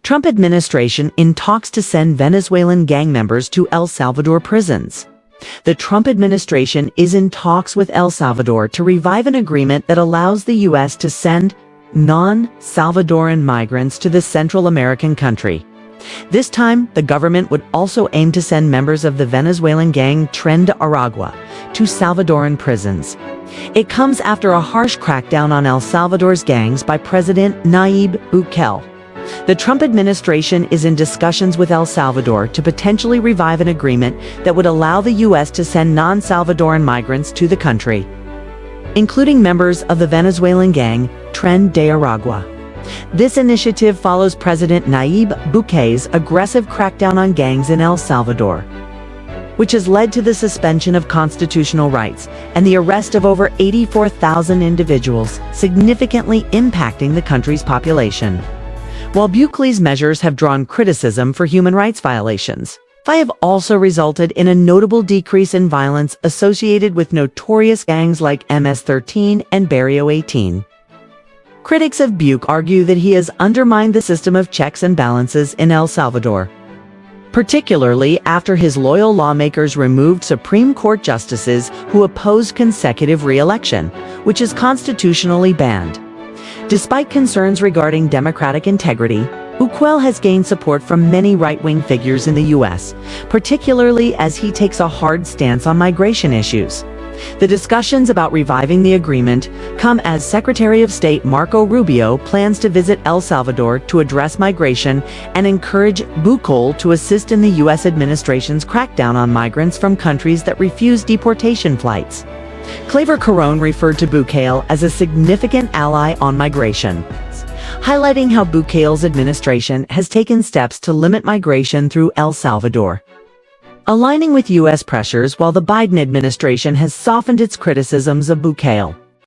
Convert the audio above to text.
Trump administration in talks to send Venezuelan gang members to El Salvador prisons. The Trump administration is in talks with El Salvador to revive an agreement that allows the U.S. to send non-Salvadoran migrants to the Central American country. This time, the government would also aim to send members of the Venezuelan gang Tren de Aragua to Salvadoran prisons. It comes after a harsh crackdown on El Salvador's gangs by President Nayib Bukele. The Trump administration is in discussions with El Salvador to potentially revive an agreement that would allow the U.S. to send non-Salvadoran migrants to the country, including members of the Venezuelan gang Tren de Aragua. This initiative follows President Nayib Bukele's aggressive crackdown on gangs in El Salvador, which has led to the suspension of constitutional rights and the arrest of over 84,000 individuals, significantly impacting the country's population. While Bukele's measures have drawn criticism for human rights violations, they have also resulted in a notable decrease in violence associated with notorious gangs like MS-13 and Barrio 18. Critics of Bukele argue that he has undermined the system of checks and balances in El Salvador, particularly after his loyal lawmakers removed Supreme Court justices who opposed consecutive re-election, which is constitutionally banned. Despite concerns regarding democratic integrity, Bukele has gained support from many right-wing figures in the U.S., particularly as he takes a hard stance on migration issues. The discussions about reviving the agreement come as Secretary of State Marco Rubio plans to visit El Salvador to address migration and encourage Bukele to assist in the U.S. administration's crackdown on migrants from countries that refuse deportation flights. Claver Carone referred to Bukele as a significant ally on migration, highlighting how Bukele's administration has taken steps to limit migration through El Salvador, aligning with U.S. pressures while the Biden administration has softened its criticisms of Bukele.